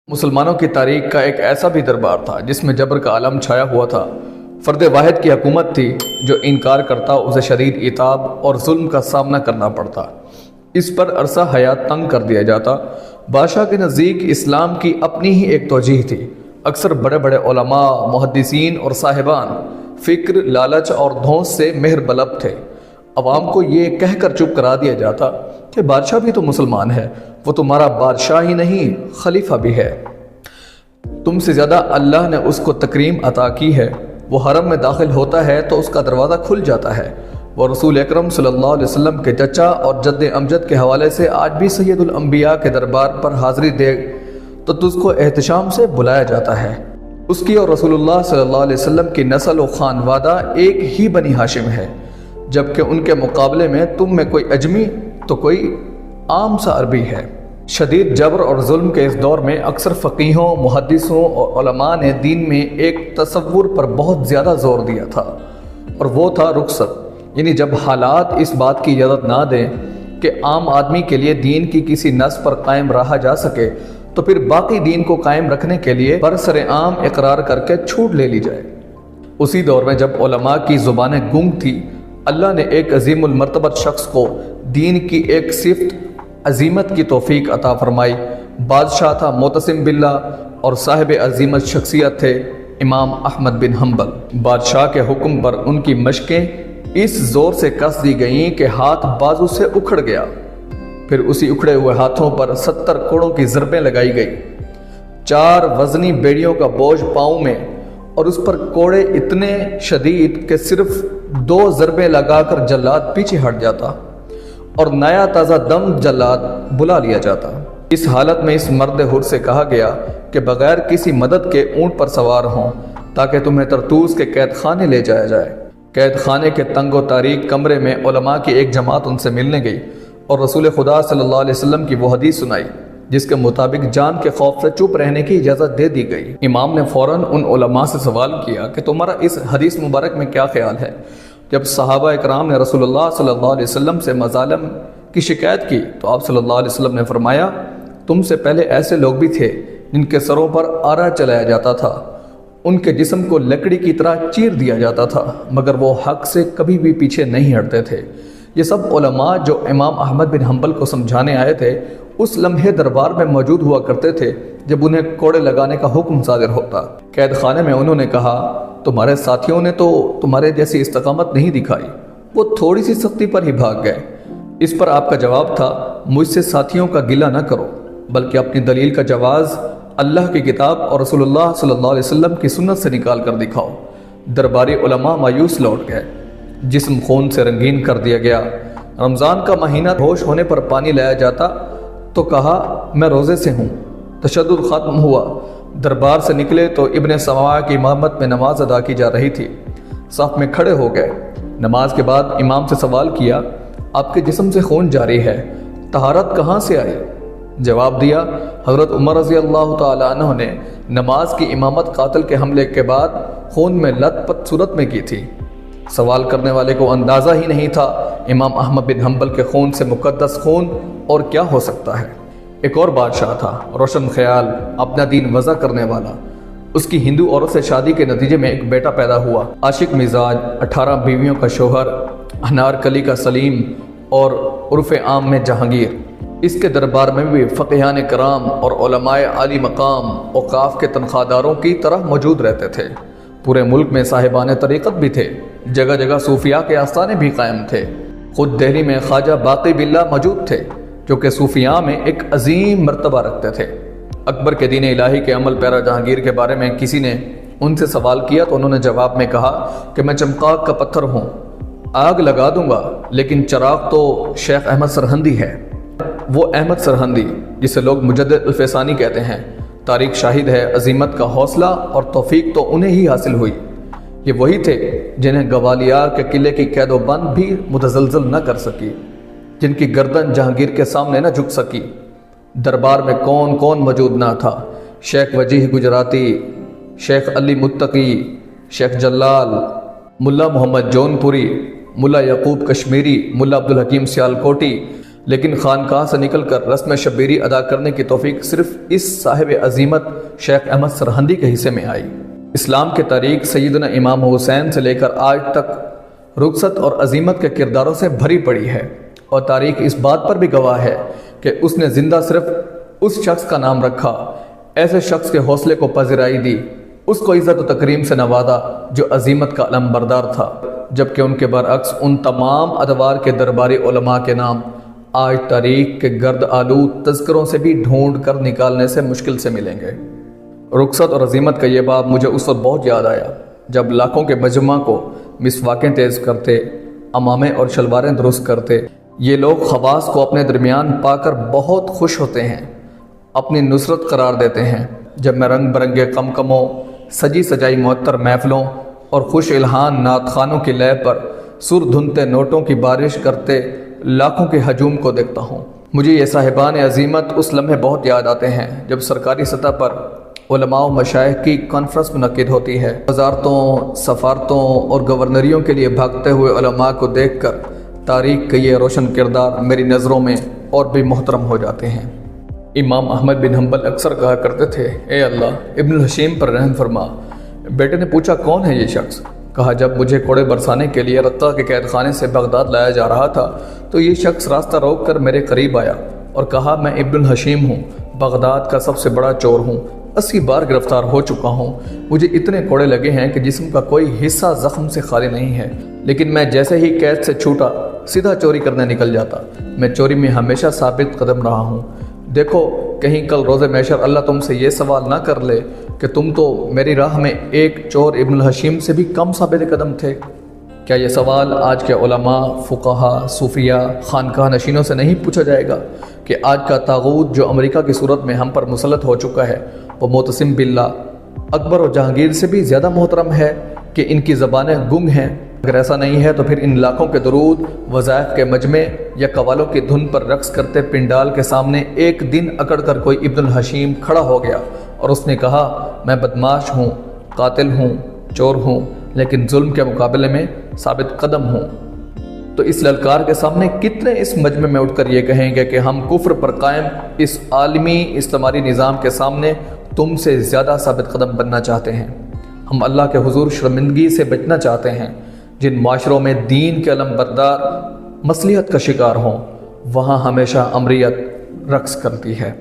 مسلمانوں کی تاریخ کا ایک ایسا بھی دربار تھا جس میں جبر کا عالم چھایا ہوا تھا۔ فرد واحد کی حکومت تھی، جو انکار کرتا اسے شدید عتاب اور ظلم کا سامنا کرنا پڑتا، اس پر عرصہ حیات تنگ کر دیا جاتا۔ بادشاہ کے نزدیک اسلام کی اپنی ہی ایک توجیہ تھی۔ اکثر بڑے بڑے علماء، محدثین اور صاحبان فکر، لالچ اور دھونس سے مہر بلب تھے۔ عوام کو یہ کہہ کر چپ کرا دیا جاتا کہ بادشاہ بھی تو مسلمان ہے، وہ تمہارا بادشاہ ہی نہیں خلیفہ بھی ہے، تم سے زیادہ اللہ نے اس کو تکریم عطا کی ہے، وہ حرم میں داخل ہوتا ہے تو اس کا دروازہ کھل جاتا ہے۔ وہ رسول اکرم صلی اللہ علیہ وسلم کے چچا اور جد امجد کے حوالے سے آج بھی سید الانبیاء کے دربار پر حاضری دے تو تجھ کو احتشام سے بلایا جاتا ہے۔ اس کی اور رسول اللہ صلی اللہ علیہ وسلم کی نسل و خانوادہ ایک ہی بنی ہاشم ہے، جبکہ ان کے مقابلے میں تم میں کوئی اجمی تو کوئی عام سا عربی ہے۔ شدید جبر اور ظلم کے اس دور میں اکثر فقیہوں، محدثوں اور علماء نے دین میں ایک تصور پر بہت زیادہ زور دیا تھا، اور وہ تھا رخصت، یعنی جب حالات اس بات کی اجازت نہ دیں کہ عام آدمی کے لیے دین کی کسی نص پر قائم رہا جا سکے تو پھر باقی دین کو قائم رکھنے کے لیے برسر عام اقرار کر کے چھوٹ لے لی جائے۔ اسی دور میں جب علماء کی زبانیں گنگ تھی، اللہ نے ایک عظیم المرتبت شخص کو دین کی ایک صفت عظیمت کی توفیق عطا فرمائی۔ بادشاہ تھا معتصم باللہ اور صاحب عظیمت شخصیت تھے امام احمد بن حنبل۔ بادشاہ کے حکم پر ان کی مشقیں اس زور سے کس دی گئیں کہ ہاتھ بازو سے اکھڑ گیا، پھر اسی اکھڑے ہوئے ہاتھوں پر 70 کوڑوں کی ضربیں لگائی گئی، 4 وزنی بیڑیوں کا بوجھ پاؤں میں، اور اس پر کوڑے اتنے شدید کہ صرف 2 ضربیں لگا کر جلاد پیچھے ہٹ جاتا اور نیا تازہ دم جلاد بلا لیا جاتا۔ اس حالت میں اس مرد حر سے کہا گیا کہ بغیر کسی مدد کے اونٹ پر سوار ہوں تاکہ تمہیں ترتوس کے قید خانے لے جایا جائے۔ قید خانے کے تنگ و تاریک کمرے میں علماء کی ایک جماعت ان سے ملنے گئی اور رسول خدا صلی اللہ علیہ وسلم کی وہ حدیث سنائی جس کے مطابق جان کے خوف سے چپ رہنے کی اجازت دے دی گئی۔ امام نے فوراً ان علماء سے سوال کیا کہ تمہارا اس حدیث مبارک میں کیا خیال ہے؟ جب صحابہ اکرام نے رسول اللہ صلی اللہ علیہ وسلم سے مظالم کی شکایت کی تو آپ صلی اللہ علیہ وسلم نے فرمایا، تم سے پہلے ایسے لوگ بھی تھے جن کے سروں پر آرا چلایا جاتا تھا، ان کے جسم کو لکڑی کی طرح چیر دیا جاتا تھا، مگر وہ حق سے کبھی بھی پیچھے نہیں ہٹتے تھے۔ یہ سب علماء جو امام احمد بن حنبل کو سمجھانے آئے تھے اس لمحے دربار میں موجود ہوا کرتے تھے جب انہیں کوڑے لگانے کا حکم صادر ہوتا۔ قید خانے میں انہوں نے کہا، تمہارے ساتھیوں نے تو تمہارے جیسی استقامت نہیں دکھائی، وہ تھوڑی سی سختی پر ہی بھاگ گئے۔ اس پر آپ کا جواب تھا، مجھ سے ساتھیوں کا گلہ نہ کرو، بلکہ اپنی دلیل کا جواز اللہ کی کتاب اور رسول اللہ صلی اللہ علیہ وسلم کی سنت سے نکال کر دکھاؤ۔ درباری علماء مایوس لوٹ گئے، جسم خون سے رنگین کر دیا گیا۔ رمضان کا مہینہ ہوش ہونے پر پانی لایا جاتا تو کہا، میں روزے سے ہوں۔ تشدد ختم ہوا، دربار سے نکلے تو ابن سماع کی امامت میں نماز ادا کی جا رہی تھی، صف میں کھڑے ہو گئے۔ نماز کے بعد امام سے سوال کیا، آپ کے جسم سے خون جاری ہے، طہارت کہاں سے آئی؟ جواب دیا، حضرت عمر رضی اللہ تعالیٰ عنہ نے نماز کی امامت قاتل کے حملے کے بعد خون میں لت پت صورت میں کی تھی۔ سوال کرنے والے کو اندازہ ہی نہیں تھا امام احمد بن حنبل کے خون سے مقدس خون اور کیا ہو سکتا ہے۔ ایک اور بادشاہ تھا، روشن خیال، اپنا دین وضع کرنے والا۔ اس کی ہندو عورت سے شادی کے نتیجے میں ایک بیٹا پیدا ہوا، عاشق مزاج، 18 بیویوں کا شوہر، انارکلی کا سلیم اور عرف عام میں جہانگیر۔ اس کے دربار میں بھی فقیہان کرام اور علماء عالی مقام اوقاف کے تنخواہ داروں کی طرح موجود رہتے تھے۔ پورے ملک میں صاحبان طریقت بھی تھے، جگہ جگہ صوفیاء کے آستانے بھی قائم تھے۔ خود دہلی میں خواجہ باقی باللہ موجود تھے جو کہ صوفیاء میں ایک عظیم مرتبہ رکھتے تھے۔ اکبر کے دین الہی کے عمل پیرا جہانگیر کے بارے میں کسی نے ان سے سوال کیا تو انہوں نے جواب میں کہا کہ میں چمقاق کا پتھر ہوں، آگ لگا دوں گا، لیکن چراغ تو شیخ احمد سرہندی ہے۔ وہ احمد سرہندی جسے لوگ مجدد الفسانی کہتے ہیں، تاریخ شاہد ہے عظیمت کا حوصلہ اور توفیق تو انہیں ہی حاصل ہوئی۔ یہ وہی تھے جنہیں گوالیار کے قلعے کی قید و بند بھی متزلزل نہ کر سکی، جن کی گردن جہانگیر کے سامنے نہ جھک سکی۔ دربار میں کون کون موجود نہ تھا؟ شیخ وجیح گجراتی، شیخ علی متقی، شیخ جلال، ملا محمد جون پوری، ملا یعقوب کشمیری، ملا عبدالحکیم سیالکوٹی، لیکن خانقاہ سے نکل کر رسم شبیری ادا کرنے کی توفیق صرف اس صاحب عظیمت شیخ احمد سرہندی کے حصے میں آئی۔ اسلام کے تاریخ سیدنا امام حسین سے لے کر آج تک رخصت اور عظیمت کے کرداروں سے بھری پڑی ہے، اور تاریخ اس بات پر بھی گواہ ہے کہ اس نے زندہ صرف اس شخص کا نام رکھا، ایسے شخص کے حوصلے کو پذیرائی دی، اس کو عزت و تکریم سے نوازا جو عظیمت کا علم بردار تھا، جبکہ ان کے برعکس ان تمام ادوار کے درباری علماء کے نام آج تاریخ کے گرد آلود تذکروں سے بھی ڈھونڈ کر نکالنے سے مشکل سے ملیں گے۔ رخصت اور عظیمت کا یہ باب مجھے اس وقت بہت یاد آیا جب لاکھوں کے مجمع کو مسواکیں تیز کرتے، امامے اور شلواریں درست کرتے، یہ لوگ خواص کو اپنے درمیان پا کر بہت خوش ہوتے ہیں، اپنی نصرت قرار دیتے ہیں۔ جب میں رنگ برنگے قمقموں، سجی سجائی معطر محفلوں اور خوش الہان نعت خوانوں کی لے پر سر دھنتے نوٹوں کی بارش کرتے لاکھوں کے ہجوم کو دیکھتا ہوں، مجھے یہ صاحبان عظیمت اس لمحے بہت یاد آتے ہیں جب سرکاری سطح پر علماء و مشائخ کی کانفرنس منعقد ہوتی ہے۔ وزارتوں، سفارتوں اور گورنریوں کے لیے بھاگتے ہوئے علماء کو دیکھ کر تاریخ کے یہ روشن کردار میری نظروں میں اور بھی محترم ہو جاتے ہیں۔ امام احمد بن حنبل اکثر کہا کرتے تھے، اے اللہ ابن الحشیم پر رحم فرما۔ بیٹے نے پوچھا، کون ہے یہ شخص؟ کہا، جب مجھے کوڑے برسانے کے لیے رقہ کے قید خانے سے بغداد لایا جا رہا تھا تو یہ شخص راستہ روک کر میرے قریب آیا اور کہا، میں ابن الحشیم ہوں، بغداد کا سب سے بڑا چور ہوں، 80 بار گرفتار ہو چکا ہوں، مجھے اتنے کوڑے لگے ہیں کہ جسم کا کوئی حصہ زخم سے خالی نہیں ہے، لیکن میں جیسے ہی قید سے چھوٹا سیدھا چوری کرنے نکل جاتا۔ میں چوری میں ہمیشہ ثابت قدم رہا ہوں۔ دیکھو کہیں کل روز محشر اللہ تم سے یہ سوال نہ کر لے کہ تم تو میری راہ میں ایک چور ابن الحشیم سے بھی کم ثابت قدم تھے۔ کیا یہ سوال آج کے علماء، فقہا، صوفیاء، خانقاہ نشینوں سے نہیں پوچھا جائے گا کہ آج کا طاغوت جو امریکہ کی صورت میں ہم پر مسلط ہو چکا ہے وہ معتصم باللہ، اکبر اور جہانگیر سے بھی زیادہ محترم ہے کہ ان کی زبانیں گنگ ہیں؟ اگر ایسا نہیں ہے تو پھر ان لاکھوں کے درود، وظائف کے مجمع یا قوالوں کی دھن پر رقص کرتے پنڈال کے سامنے ایک دن اکڑ کر کوئی ابن الحشیم کھڑا ہو گیا اور اس نے کہا، میں بدماش ہوں، قاتل ہوں، چور ہوں، لیکن ظلم کے مقابلے میں ثابت قدم ہوں، تو اس للکار کے سامنے کتنے اس مجمع میں اٹھ کر یہ کہیں گے کہ ہم کفر پر قائم اس عالمی استعماری نظام کے سامنے تم سے زیادہ ثابت قدم بننا چاہتے ہیں۔ ہم اللہ کے حضور شرمندگی سے بچنا چاہتے ہیں۔ جن معاشروں میں دین کے علم بردار مصلحت کا شکار ہوں، وہاں ہمیشہ امریت رقص کرتی ہے۔